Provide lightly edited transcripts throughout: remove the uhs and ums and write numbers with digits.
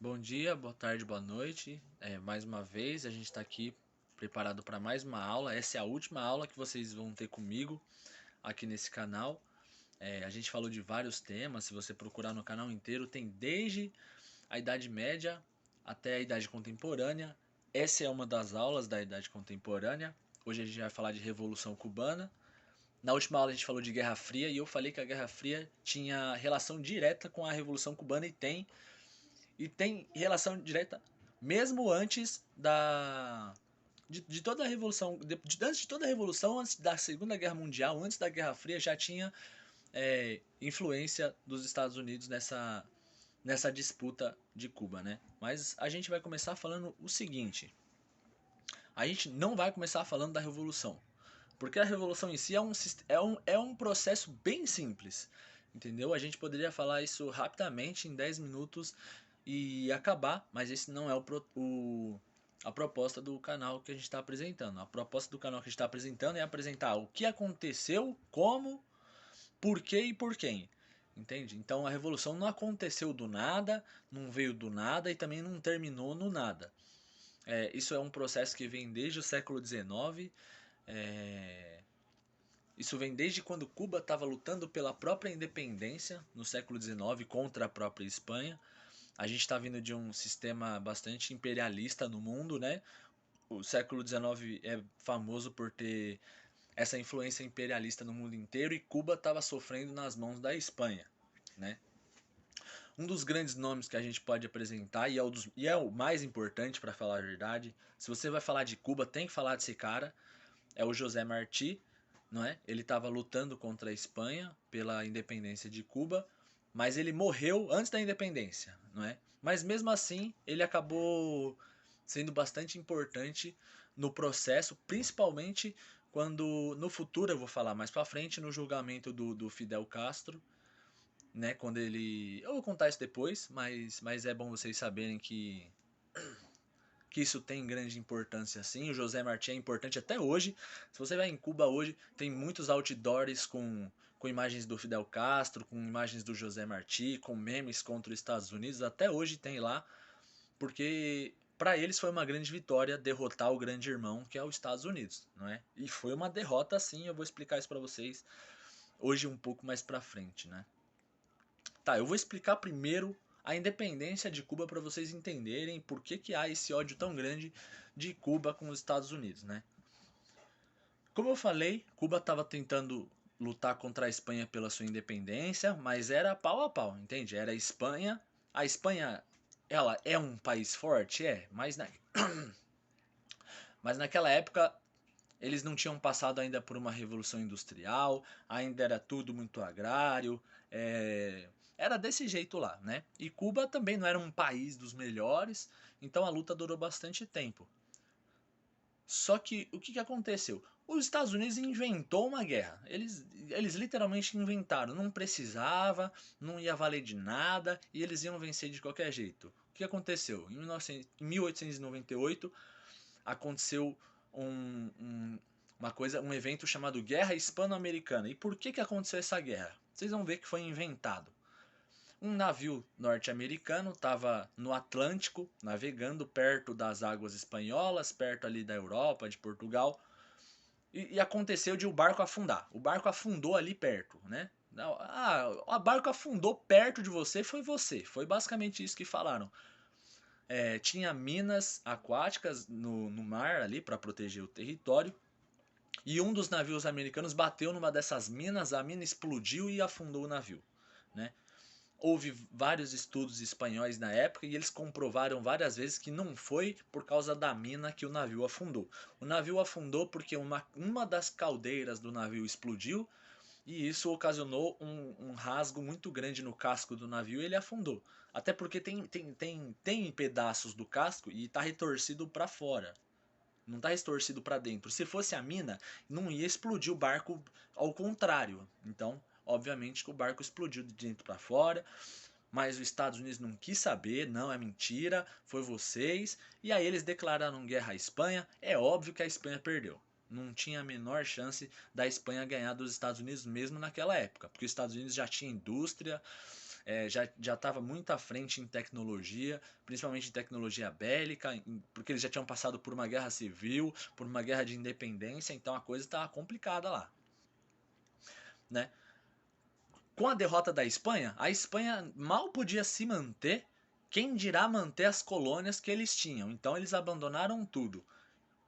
Bom dia, boa tarde, boa noite. Mais uma vez, a gente está aqui preparado para mais uma aula. Essa é a última aula que vocês vão ter comigo aqui nesse canal. A gente falou de vários temas. Se você procurar no canal inteiro, tem desde a Idade Média até a Idade Contemporânea. Essa é uma das aulas da Idade Contemporânea. Hoje a gente vai falar de Revolução Cubana. Na última aula a gente falou de Guerra Fria e eu falei que a Guerra Fria tinha relação direta com a Revolução Cubana e tem relação direta mesmo antes de toda a revolução, antes de toda a revolução, antes da Segunda Guerra Mundial, antes da Guerra Fria, já tinha influência dos Estados Unidos nessa disputa de Cuba, né? Mas a gente vai começar falando o seguinte: a gente não vai começar falando da revolução, porque a revolução em si é um processo bem simples, entendeu? A gente poderia falar isso rapidamente em 10 minutos e acabar, mas esse não é a proposta do canal que a gente está apresentando. A proposta do canal que a gente está apresentando é apresentar o que aconteceu, como, por quê e por quem. Entende? Então a revolução não aconteceu do nada, não veio do nada e também não terminou no nada. Isso é um processo que vem desde o século XIX. Isso vem desde quando Cuba estava lutando pela própria independência no século XIX contra a própria Espanha. A gente está vindo de um sistema bastante imperialista no mundo, né? O século XIX é famoso por ter essa influência imperialista no mundo inteiro e Cuba estava sofrendo nas mãos da Espanha, né? Um dos grandes nomes que a gente pode apresentar e é o mais importante para falar a verdade, se você vai falar de Cuba, tem que falar desse cara, é o José Martí, não é? Ele estava lutando contra a Espanha pela independência de Cuba, mas ele morreu antes da independência, não é? Mas mesmo assim, ele acabou sendo bastante importante no processo, principalmente quando no futuro eu vou falar mais para frente no julgamento do Fidel Castro, né? Quando ele, eu vou contar isso depois, mas é bom vocês saberem que isso tem grande importância sim. O José Martí é importante até hoje. Se você vai em Cuba hoje, tem muitos outdoors com imagens do Fidel Castro, com imagens do José Martí, com memes contra os Estados Unidos. Até hoje tem lá, porque para eles foi uma grande vitória derrotar o grande irmão que é os Estados Unidos, não é? E foi uma derrota sim, eu vou explicar isso para vocês hoje um pouco mais para frente, né? Tá, eu vou explicar primeiro a independência de Cuba para vocês entenderem por que há esse ódio tão grande de Cuba com os Estados Unidos, né? Como eu falei, Cuba estava tentando lutar contra a Espanha pela sua independência, mas era pau a pau, entende? Era a Espanha. A Espanha, ela é um país forte, mas naquela época eles não tinham passado ainda por uma revolução industrial, ainda era tudo muito agrário, era desse jeito lá, né? E Cuba também não era um país dos melhores, então a luta durou bastante tempo. Só que o que aconteceu? Os Estados Unidos inventou uma guerra. Eles literalmente inventaram. Não precisava, não ia valer de nada e eles iam vencer de qualquer jeito. O que aconteceu? Em 1898 aconteceu um, um, um evento chamado Guerra Hispano-Americana. E por que aconteceu essa guerra? Vocês vão ver que foi inventado. Um navio norte-americano estava no Atlântico, navegando perto das águas espanholas, perto ali da Europa, de Portugal, e aconteceu de o barco afundar. O barco afundou ali perto, né? O barco afundou perto de você, foi você. Foi basicamente isso que falaram. Tinha minas aquáticas no mar ali para proteger o território. E um dos navios americanos bateu numa dessas minas, a mina explodiu e afundou o navio, né? Houve vários estudos espanhóis na época e eles comprovaram várias vezes que não foi por causa da mina que o navio afundou. O navio afundou porque uma das caldeiras do navio explodiu e isso ocasionou um rasgo muito grande no casco do navio e ele afundou. Até porque tem pedaços do casco e está retorcido para fora. Não está retorcido para dentro. Se fosse a mina, não ia explodir o barco ao contrário. Então, obviamente que o barco explodiu de dentro para fora, mas os Estados Unidos não quis saber, não é mentira, foi vocês. E aí eles declararam guerra à Espanha. É óbvio que a Espanha perdeu. Não tinha a menor chance da Espanha ganhar dos Estados Unidos mesmo naquela época, porque os Estados Unidos já tinha indústria, já estava muito à frente em tecnologia, principalmente em tecnologia bélica, porque eles já tinham passado por uma guerra civil, por uma guerra de independência, então a coisa estava complicada lá, né? Com a derrota da Espanha, a Espanha mal podia se manter, quem dirá manter as colônias que eles tinham. Então eles abandonaram tudo.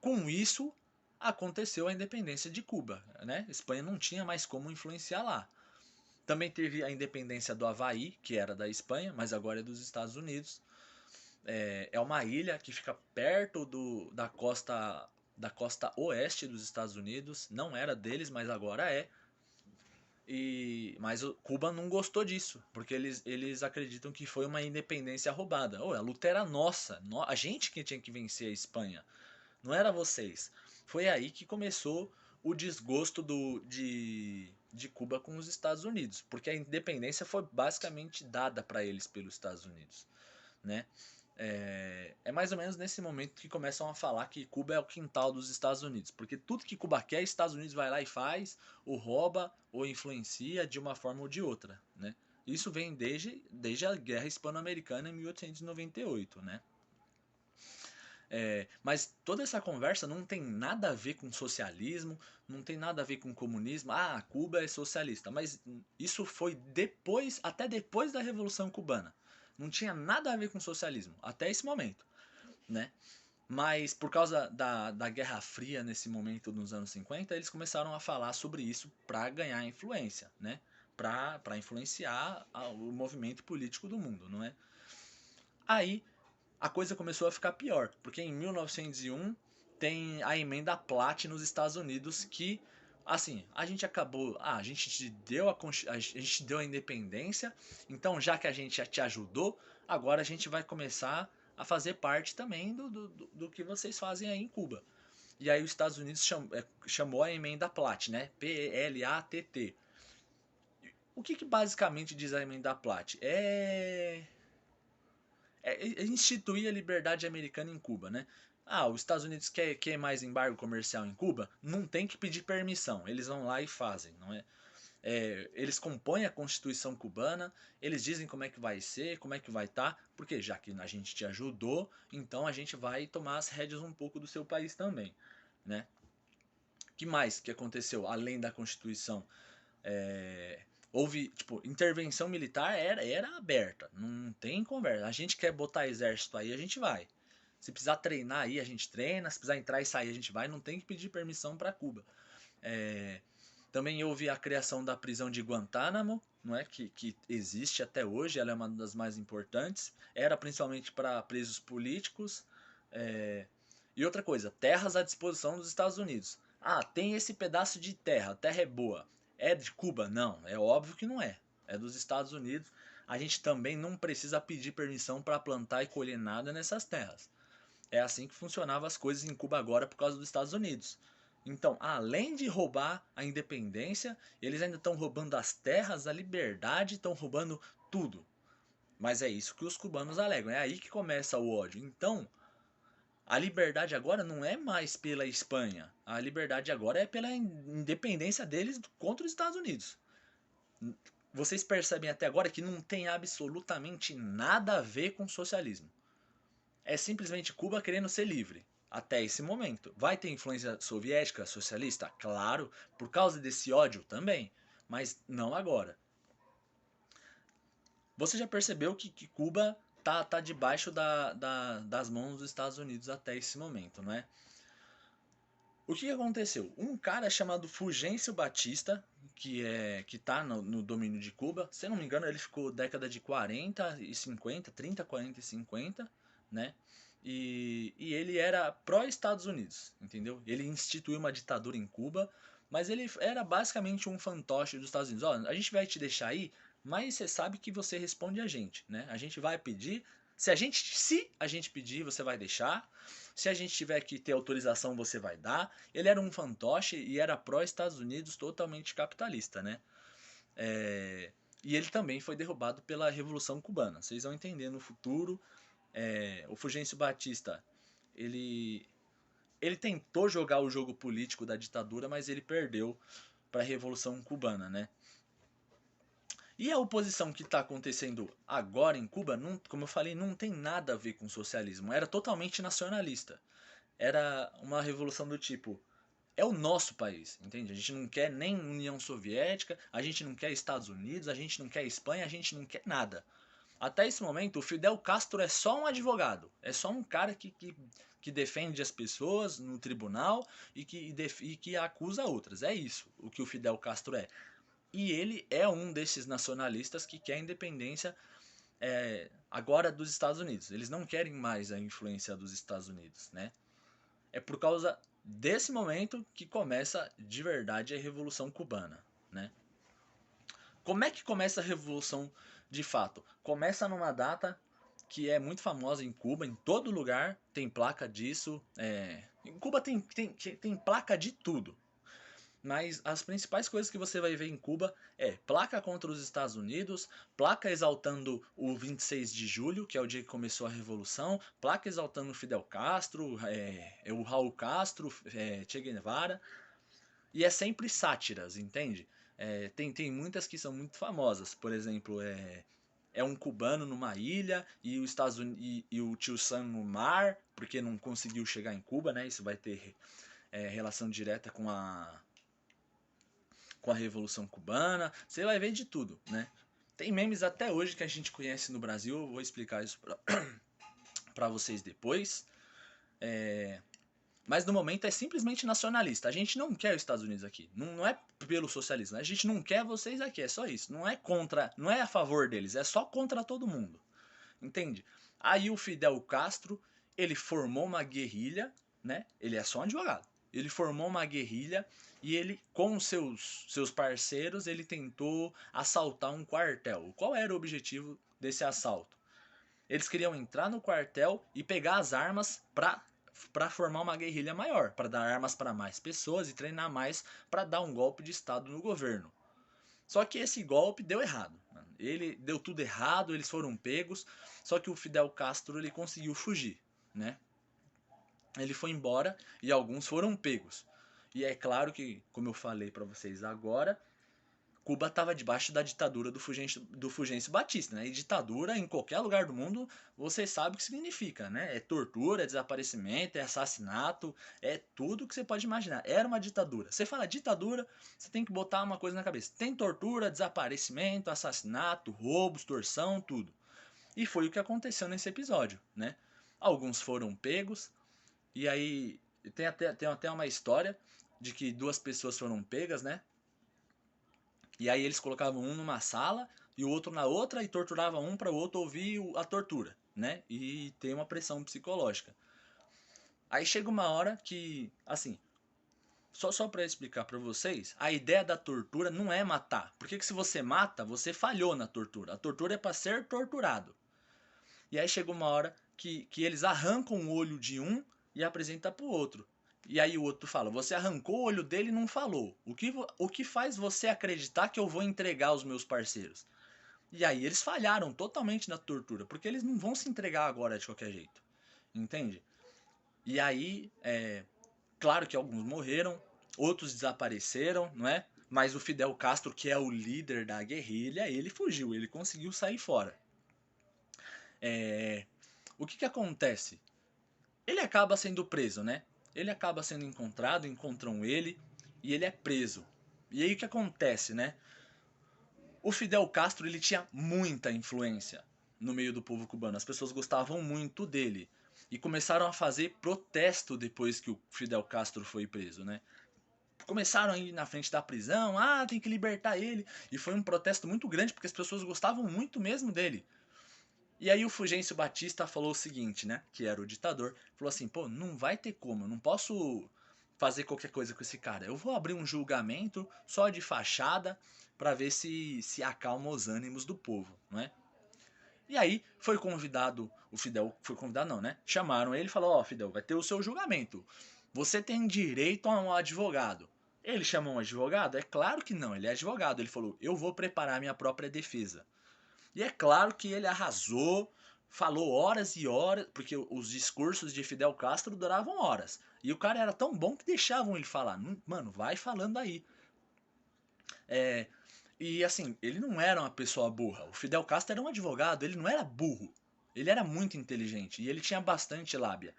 Com isso, aconteceu a independência de Cuba, né? A Espanha não tinha mais como influenciar lá. Também teve a independência do Havaí, que era da Espanha, mas agora é dos Estados Unidos. É uma ilha que fica perto da costa oeste dos Estados Unidos. Não era deles, mas agora é. Mas o Cuba não gostou disso, porque eles acreditam que foi uma independência roubada. A luta era nossa, a gente que tinha que vencer a Espanha, não era vocês. Foi aí que começou o desgosto de Cuba com os Estados Unidos, porque a independência foi basicamente dada para eles pelos Estados Unidos, né? É mais ou menos nesse momento que começam a falar que Cuba é o quintal dos Estados Unidos, porque tudo que Cuba quer, Estados Unidos vai lá e faz, ou rouba, ou influencia de uma forma ou de outra, né? Isso vem desde a Guerra Hispano-Americana em 1898, né? Mas toda essa conversa não tem nada a ver com socialismo, não tem nada a ver com comunismo. Ah, Cuba é socialista, mas isso foi até depois da Revolução Cubana. Não tinha nada a ver com socialismo, até esse momento, né? Mas por causa da Guerra Fria nesse momento nos anos 50, eles começaram a falar sobre isso para ganhar influência, né? Para influenciar o movimento político do mundo, não é? Aí a coisa começou a ficar pior, porque em 1901 tem a emenda Platt nos Estados Unidos que, assim, a gente acabou, a gente te deu a gente deu a independência, então já que a gente já te ajudou, agora a gente vai começar a fazer parte também do que vocês fazem aí em Cuba. E aí os Estados Unidos chamou a emenda Platt, né? P-L-A-T-T. O que basicamente diz a emenda Platt? Instituir a liberdade americana em Cuba, né? Ah, os Estados Unidos quer mais embargo comercial em Cuba? Não tem que pedir permissão, eles vão lá e fazem, não é? Eles compõem a Constituição cubana, eles dizem como é que vai ser, como é que vai estar, porque já que a gente te ajudou, então a gente vai tomar as rédeas um pouco do seu país também, né? Que mais que aconteceu além da Constituição? Houve, tipo, intervenção militar era aberta, não tem conversa. A gente quer botar exército aí, a gente vai. Se precisar treinar aí, a gente treina. Se precisar entrar e sair, a gente vai. Não tem que pedir permissão para Cuba. É, Também houve a criação da prisão de Guantánamo, não é? Que existe até hoje. Ela é uma das mais importantes. Era principalmente para presos políticos. É, e outra coisa, terras à disposição dos Estados Unidos. Ah, tem esse pedaço de terra, a terra é boa. É de Cuba? Não, é óbvio que não é. É dos Estados Unidos. A gente também não precisa pedir permissão para plantar e colher nada nessas terras. É assim que funcionavam as coisas em Cuba agora por causa dos Estados Unidos. Então, além de roubar a independência, eles ainda estão roubando as terras, a liberdade, estão roubando tudo. Mas é isso que os cubanos alegam. É aí que começa o ódio. Então, a liberdade agora não é mais pela Espanha. A liberdade agora é pela independência deles contra os Estados Unidos. Vocês percebem até agora que não tem absolutamente nada a ver com socialismo. É simplesmente Cuba querendo ser livre. Até esse momento. Vai ter influência soviética, socialista? Claro, por causa desse ódio também. Mas não agora. Você já percebeu que Cuba tá debaixo das mãos dos Estados Unidos até esse momento, não é? O que aconteceu? Um cara chamado Fulgêncio Batista, que tá no domínio de Cuba, se não me engano, ele ficou década de 40 e 50, 30, 40 e 50, né? E ele era pró-Estados Unidos, entendeu? Ele instituiu uma ditadura em Cuba, mas ele era basicamente um fantoche dos Estados Unidos. Ó, a gente vai te deixar aí, mas você sabe que você responde a gente, né? A gente vai pedir, se a gente pedir, você vai deixar. Se a gente tiver que ter autorização, você vai dar. Ele era um fantoche e era pró-Estados Unidos, totalmente capitalista, né? E ele também foi derrubado pela Revolução Cubana. Vocês vão entender no futuro. O Fulgêncio Batista, ele, ele tentou jogar o jogo político da ditadura, mas ele perdeu para a Revolução Cubana, né? E a oposição que está acontecendo agora em Cuba, não, como eu falei, não tem nada a ver com socialismo. Era totalmente nacionalista. Era uma revolução do tipo, é o nosso país, entende? A gente não quer nem União Soviética, a gente não quer Estados Unidos, a gente não quer Espanha, a gente não quer nada. Até esse momento, o Fidel Castro é só um advogado, é só um cara que defende as pessoas no tribunal e que acusa outras. É isso o que o Fidel Castro é. E ele é um desses nacionalistas que quer a independência agora dos Estados Unidos. Eles não querem mais a influência dos Estados Unidos, né? É por causa desse momento que começa de verdade a Revolução Cubana, né? Como é que começa a Revolução de fato? Começa numa data que é muito famosa em Cuba, em todo lugar tem placa disso. Em Cuba tem placa de tudo. Mas as principais coisas que você vai ver em Cuba é placa contra os Estados Unidos, placa exaltando o 26 de julho, que é o dia que começou a Revolução, placa exaltando o Fidel Castro, o Raul Castro, Che Guevara, e é sempre sátiras, entende? Tem muitas que são muito famosas, por exemplo, é um cubano numa ilha e os Estados Unidos e o tio Sam no mar, porque não conseguiu chegar em Cuba, né? Isso vai ter relação direta com a Revolução Cubana, você vai ver de tudo, né? Tem memes até hoje que a gente conhece no Brasil, eu vou explicar isso para vocês depois. Mas no momento é simplesmente nacionalista. A gente não quer os Estados Unidos aqui. Não é pelo socialismo. A gente não quer vocês aqui. É só isso. Não é contra, não é a favor deles. É só contra todo mundo. Entende? Aí o Fidel Castro, ele formou uma guerrilha, né? Ele é só um advogado. Ele formou uma guerrilha e ele, com seus parceiros, ele tentou assaltar um quartel. Qual era o objetivo desse assalto? Eles queriam entrar no quartel e pegar as armas para formar uma guerrilha maior, para dar armas para mais pessoas e treinar mais para dar um golpe de estado no governo. Só que esse golpe deu errado. Ele deu tudo errado, eles foram pegos. Só que o Fidel Castro ele conseguiu fugir, né? Ele foi embora e alguns foram pegos. E é claro que, como eu falei para vocês agora, Cuba estava debaixo da ditadura do Fulgêncio Batista, né? E ditadura em qualquer lugar do mundo, você sabe o que significa, né? É tortura, é desaparecimento, é assassinato, é tudo que você pode imaginar. Era uma ditadura. Você fala ditadura, você tem que botar uma coisa na cabeça. Tem tortura, desaparecimento, assassinato, roubo, extorsão, tudo. E foi o que aconteceu nesse episódio, né? Alguns foram pegos, e aí tem até uma história de que duas pessoas foram pegas, né? E aí eles colocavam um numa sala e o outro na outra e torturavam um para o outro ouvir a tortura, né? E ter uma pressão psicológica. Aí chega uma hora que, assim, só para explicar para vocês, a ideia da tortura não é matar. Porque que se você mata, você falhou na tortura. A tortura é para ser torturado. E aí chega uma hora que eles arrancam o olho de um e apresentam para o outro. E aí o outro fala, você arrancou o olho dele e não falou. O que faz você acreditar que eu vou entregar os meus parceiros? E aí eles falharam totalmente na tortura, porque eles não vão se entregar agora de qualquer jeito. Entende? E aí, claro que alguns morreram, outros desapareceram, não é? Mas o Fidel Castro, que é o líder da guerrilha, ele fugiu, ele conseguiu sair fora. O que acontece? Ele acaba sendo preso, né? Ele acaba sendo encontrado, encontram ele e ele é preso. E aí o que acontece, né? O Fidel Castro ele tinha muita influência no meio do povo cubano. As pessoas gostavam muito dele e começaram a fazer protesto depois que o Fidel Castro foi preso, né? Começaram a ir na frente da prisão, tem que libertar ele. E foi um protesto muito grande porque as pessoas gostavam muito mesmo dele. E aí o Fulgêncio Batista falou o seguinte, né? Que era o ditador. Falou assim, pô, não vai ter como, eu não posso fazer qualquer coisa com esse cara. Eu vou abrir um julgamento só de fachada para ver se acalma os ânimos do povo, não é? E aí foi convidado, o Fidel, foi convidado não, né? Chamaram ele e falou, Fidel, vai ter o seu julgamento. Você tem direito a um advogado. Ele chamou um advogado? É claro que não, ele é advogado. Ele falou, eu vou preparar minha própria defesa. E é claro que ele arrasou, falou horas e horas, porque os discursos de Fidel Castro duravam horas. E o cara era tão bom que deixavam ele falar. Mano, vai falando aí. E assim, ele não era uma pessoa burra. O Fidel Castro era um advogado, ele não era burro. Ele era muito inteligente e ele tinha bastante lábia.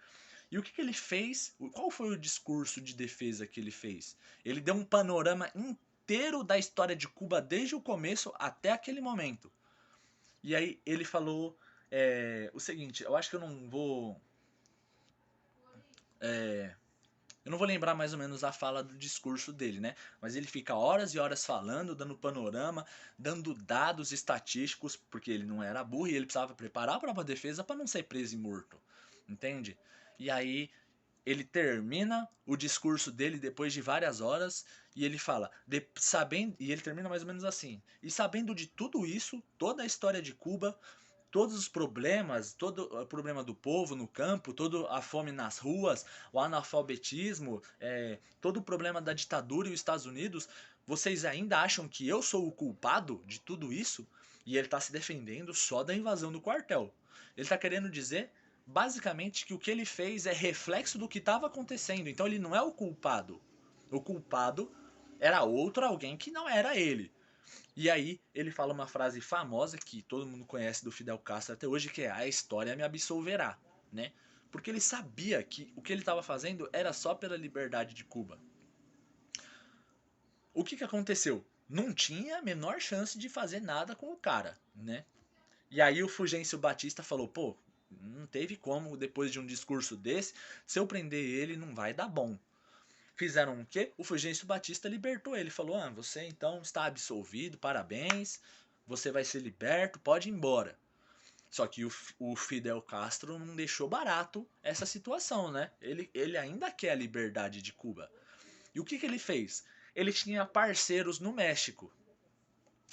E o que, que ele fez? Qual foi o discurso de defesa que ele fez? Ele deu um panorama inteiro da história de Cuba desde o começo até aquele momento. E aí ele falou o seguinte, eu acho que eu não vou lembrar mais ou menos a fala do discurso dele, né? Mas ele fica horas e horas falando, dando panorama, dando dados estatísticos, porque ele não era burro e ele precisava preparar a própria defesa para não ser preso e morto. Entende? E aí ele termina o discurso dele depois de várias horas e ele fala, sabendo, e ele termina mais ou menos assim: e sabendo de tudo isso, toda a história de Cuba, todos os problemas, todo o problema do povo no campo, toda a fome nas ruas, o analfabetismo, todo o problema da ditadura e os Estados Unidos, vocês ainda acham que eu sou o culpado de tudo isso? E ele está se defendendo só da invasão do quartel. Ele está querendo dizer, basicamente, que o que ele fez é reflexo do que estava acontecendo. Então ele não é o culpado. O culpado era outro alguém que não era ele. E aí ele fala uma frase famosa que todo mundo conhece do Fidel Castro até hoje, que é: a história me absolverá, né? Porque ele sabia que o que ele estava fazendo era só pela liberdade de Cuba. O que, que aconteceu? Não tinha a menor chance de fazer nada com o cara, né? E aí o Fulgêncio Batista falou: pô, não teve como, depois de um discurso desse, se eu prender ele não vai dar bom. Fizeram o quê? O Fulgêncio Batista libertou ele. Falou: ah, você então está absolvido, parabéns, você vai ser liberto, pode ir embora. Só que o Fidel Castro não deixou barato essa situação, né? Ele ainda quer a liberdade de Cuba. E o que, que ele fez? Ele tinha parceiros no México.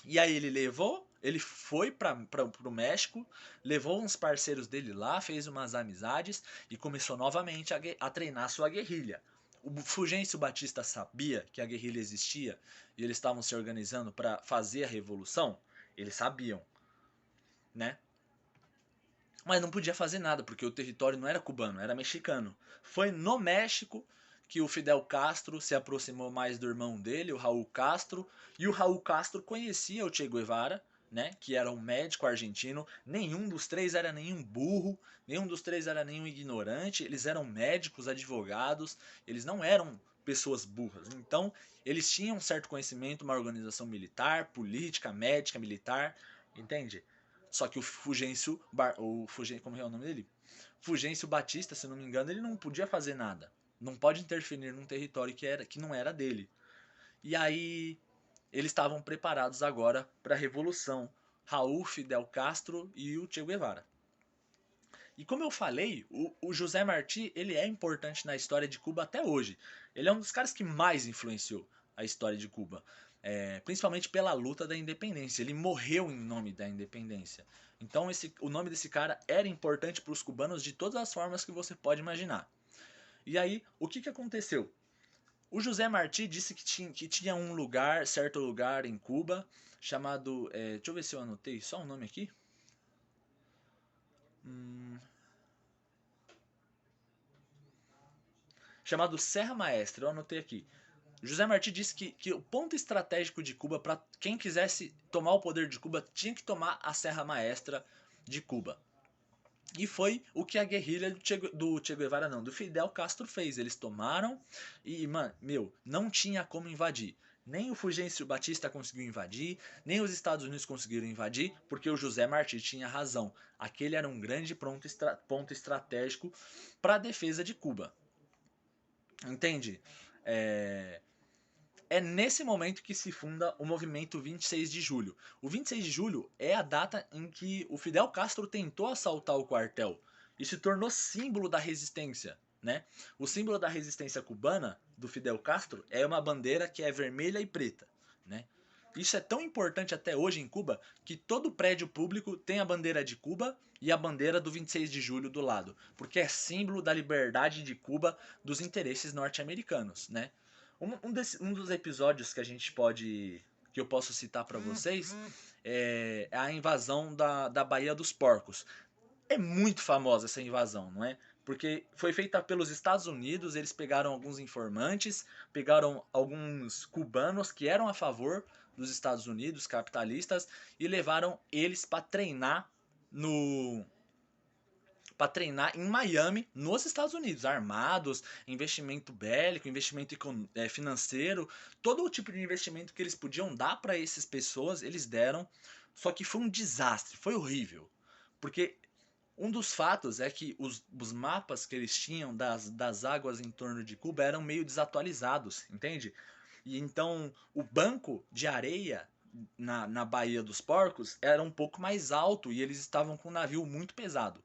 E aí ele foi para o México, levou uns parceiros dele lá, fez umas amizades e começou novamente a treinar sua guerrilha. O Fulgêncio Batista sabia que a guerrilha existia e eles estavam se organizando para fazer a revolução? Eles sabiam, né? Mas não podia fazer nada, porque o território não era cubano, era mexicano. Foi no México que o Fidel Castro se aproximou mais do irmão dele, o Raul Castro, e o Raul Castro conhecia o Che Guevara, né, que era um médico argentino. Nenhum dos três era nenhum burro, nenhum dos três era nenhum ignorante, eles eram médicos, advogados, eles não eram pessoas burras. Então, eles tinham um certo conhecimento, uma organização militar, política, médica, militar, entende? Só que como é o nome dele? Fulgêncio Batista, se não me engano, ele não podia fazer nada. Não pode interferir num território que não era dele. E aí eles estavam preparados agora para a revolução. Raul, Fidel Castro e o Che Guevara. E como eu falei, o José Martí ele é importante na história de Cuba até hoje. Ele é um dos caras que mais influenciou a história de Cuba, principalmente pela luta da independência. Ele morreu em nome da independência. Então o nome desse cara era importante para os cubanos de todas as formas que você pode imaginar. E aí, o que, que aconteceu? O José Martí disse que tinha um lugar, certo lugar em Cuba, chamado. Deixa eu ver se eu anotei só um nome aqui. Chamado Serra Maestra, eu anotei aqui. José Martí disse que o ponto estratégico de Cuba, para quem quisesse tomar o poder de Cuba, tinha que tomar a Serra Maestra de Cuba. E foi o que a guerrilha do Che Guevara, não, do Fidel Castro fez. Eles tomaram e, mano, não tinha como invadir. Nem o Fulgêncio Batista conseguiu invadir, nem os Estados Unidos conseguiram invadir, porque o José Martí tinha razão. Aquele era um grande ponto estratégico para a defesa de Cuba. Entende? É nesse momento que se funda o movimento 26 de julho. O 26 de julho é a data em que o Fidel Castro tentou assaltar o quartel e se tornou símbolo da resistência, né? O símbolo da resistência cubana do Fidel Castro é uma bandeira que é vermelha e preta, né? Isso é tão importante até hoje em Cuba que todo prédio público tem a bandeira de Cuba e a bandeira do 26 de julho do lado, porque é símbolo da liberdade de Cuba dos interesses norte-americanos, né? Um dos episódios que eu posso citar para vocês é a invasão da Baía dos Porcos. É muito famosa essa invasão, não é? Porque foi feita pelos Estados Unidos, eles pegaram alguns informantes, pegaram alguns cubanos que eram a favor dos Estados Unidos, capitalistas, e levaram eles para treinar em Miami, nos Estados Unidos, armados, investimento bélico, investimento financeiro, todo o tipo de investimento que eles podiam dar para essas pessoas, eles deram. Só que foi um desastre, foi horrível. Porque um dos fatos é que os mapas que eles tinham das águas em torno de Cuba eram meio desatualizados, entende? E então o banco de areia na Baía dos Porcos era um pouco mais alto e eles estavam com um navio muito pesado.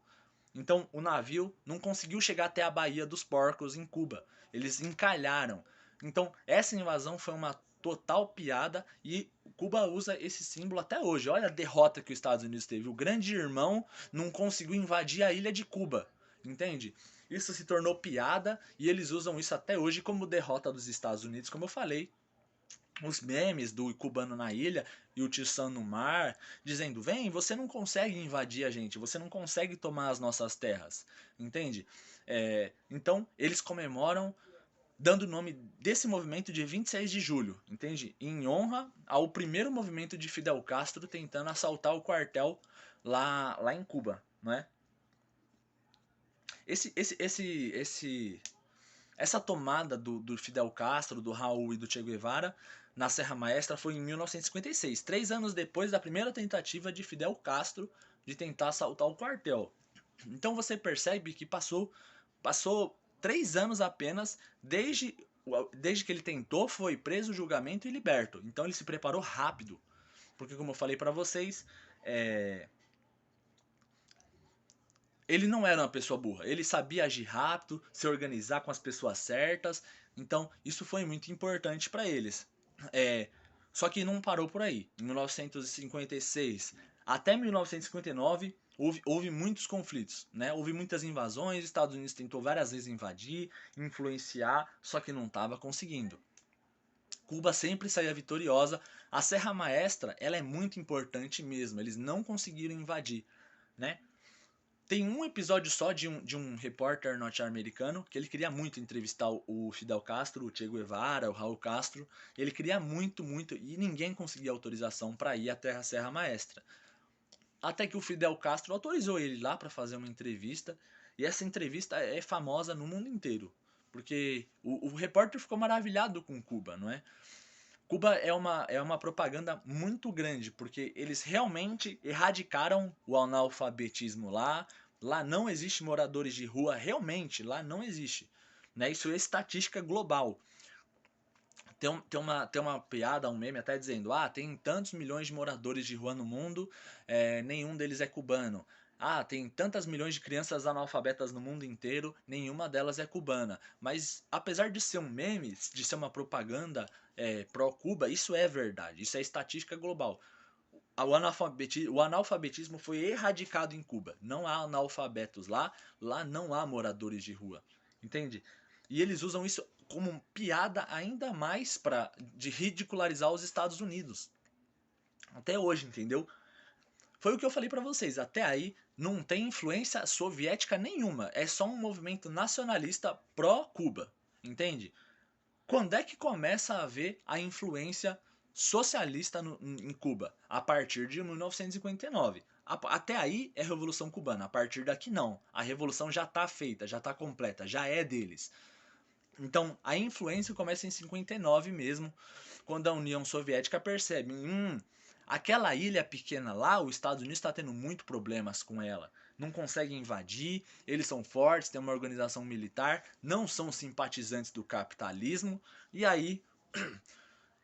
Então o navio não conseguiu chegar até a Baía dos Porcos em Cuba. Eles encalharam. Então essa invasão foi uma total piada e Cuba usa esse símbolo até hoje. Olha a derrota que os Estados Unidos teve. O grande irmão não conseguiu invadir a ilha de Cuba. Entende? Isso se tornou piada e eles usam isso até hoje como derrota dos Estados Unidos, como eu falei, os memes do cubano na ilha e o Tissan no mar, dizendo: vem, você não consegue invadir a gente, você não consegue tomar as nossas terras, entende? Então eles comemoram dando o nome desse movimento de 26 de julho, entende? Em honra ao primeiro movimento de Fidel Castro tentando assaltar o quartel lá em Cuba, não é? Esse, esse, esse, esse, Essa tomada do Fidel Castro, do Raul e do Che Guevara na Serra Maestra foi em 1956, 3 anos depois da primeira tentativa de Fidel Castro de tentar assaltar o quartel. Então você percebe que passou 3 anos apenas desde que ele tentou, foi preso, julgamento e liberto. Então ele se preparou rápido, porque como eu falei para vocês, é, ele não era uma pessoa burra, ele sabia agir rápido, se organizar com as pessoas certas, então isso foi muito importante para eles. É, Só que não parou por aí. Em 1956 até 1959 houve muitos conflitos, né? Houve muitas invasões, os Estados Unidos tentou várias vezes invadir, influenciar, só que não estava conseguindo. Cuba sempre saía vitoriosa. A Serra Maestra, ela é muito importante mesmo. Eles não conseguiram invadir, né? Tem um episódio só de um repórter norte-americano que ele queria muito entrevistar o Fidel Castro, o Che Guevara, o Raul Castro. Ele queria muito, muito, e ninguém conseguia autorização para ir até a Serra Maestra. Até que o Fidel Castro autorizou ele lá para fazer uma entrevista, e essa entrevista é famosa no mundo inteiro, porque o repórter ficou maravilhado com Cuba, não é? Cuba é uma propaganda muito grande, porque eles realmente erradicaram o analfabetismo lá. Lá não existe moradores de rua, realmente, lá não existe. Né? Isso é estatística global. Tem uma piada, um meme até dizendo: tem tantos milhões de moradores de rua no mundo, nenhum deles é cubano. Tem tantas milhões de crianças analfabetas no mundo inteiro, nenhuma delas é cubana. Mas apesar de ser um meme, de ser uma propaganda pró-Cuba, isso é verdade, isso é estatística global. O analfabetismo foi erradicado em Cuba. Não há analfabetos lá não há moradores de rua. Entende? E eles usam isso como piada ainda mais de ridicularizar os Estados Unidos. Até hoje, entendeu? Foi o que eu falei para vocês. Até aí não tem influência soviética nenhuma. É só um movimento nacionalista pró-Cuba. Entende? Quando é que começa a haver a influência socialista em Cuba? A partir de 1959. Até aí é Revolução Cubana. A partir daqui não. A revolução já está feita, já está completa, já é deles. Então a influência começa em 59 mesmo, quando a União Soviética percebe: aquela ilha pequena lá, os Estados Unidos está tendo muito problemas com ela. Não conseguem invadir, eles são fortes, têm uma organização militar, não são simpatizantes do capitalismo, e aí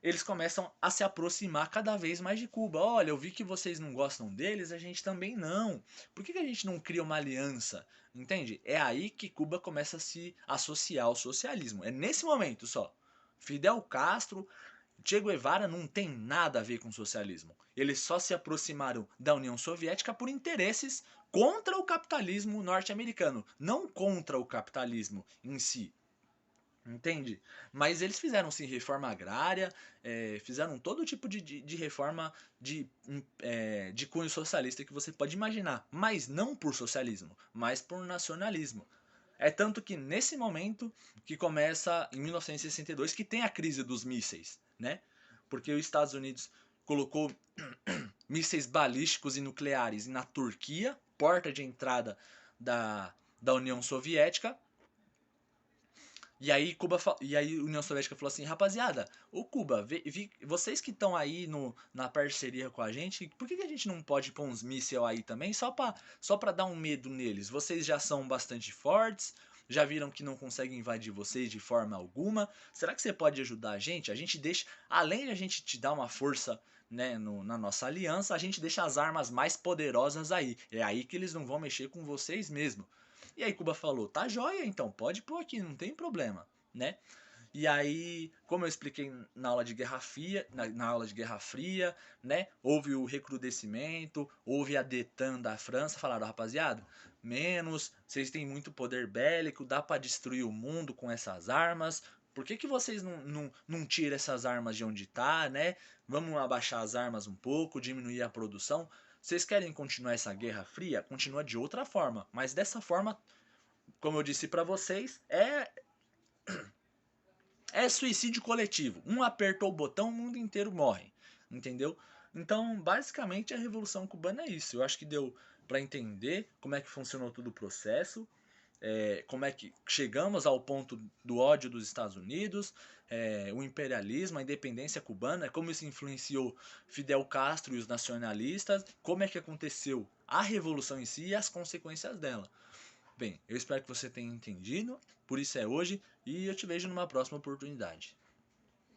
eles começam a se aproximar cada vez mais de Cuba. Olha, eu vi que vocês não gostam deles, a gente também não. Por que a gente não cria uma aliança? Entende? É aí que Cuba começa a se associar ao socialismo. É nesse momento só. Fidel Castro, Che Guevara não tem nada a ver com socialismo. Eles só se aproximaram da União Soviética por interesses contra o capitalismo norte-americano, não contra o capitalismo em si. Entende? Mas eles fizeram sim reforma agrária, fizeram todo tipo de reforma de cunho socialista que você pode imaginar, mas não por socialismo, mas por nacionalismo. É tanto que nesse momento que começa em 1962 que tem a crise dos mísseis, né? porque os Estados Unidos colocou mísseis balísticos e nucleares na Turquia, porta de entrada da União Soviética. E aí a União Soviética falou assim, rapaziada, ô Cuba, vocês que estão aí na parceria com a gente, por que a gente não pode pôr uns mísseis aí também, só pra dar um medo neles? Vocês já são bastante fortes, já viram que não conseguem invadir vocês de forma alguma. Será que você pode ajudar a gente? A gente deixa, além de a gente te dar uma força, né, na nossa aliança, a gente deixa as armas mais poderosas aí. É aí que eles não vão mexer com vocês mesmo. E aí Cuba falou, tá joia, então pode pôr aqui, não tem problema, né? E aí, como eu expliquei na aula de Guerra Fria, na aula de Guerra Fria, né? Houve o recrudescimento, houve a detan da França, falaram, rapaziada, menos, vocês têm muito poder bélico, dá para destruir o mundo com essas armas. Por que vocês não tiram essas armas de onde tá, né? Vamos abaixar as armas um pouco, diminuir a produção. Vocês querem continuar essa Guerra Fria? Continua de outra forma, mas dessa forma, como eu disse para vocês, é suicídio coletivo. Um apertou o botão, o mundo inteiro morre. Entendeu? Então, basicamente, a Revolução Cubana é isso. Eu acho que deu para entender como é que funcionou todo o processo, como é que chegamos ao ponto do ódio dos Estados Unidos, o imperialismo, a independência cubana, como isso influenciou Fidel Castro e os nacionalistas, como é que aconteceu a Revolução em si e as consequências dela. Bem, eu espero que você tenha entendido, por isso é hoje, e eu te vejo numa próxima oportunidade.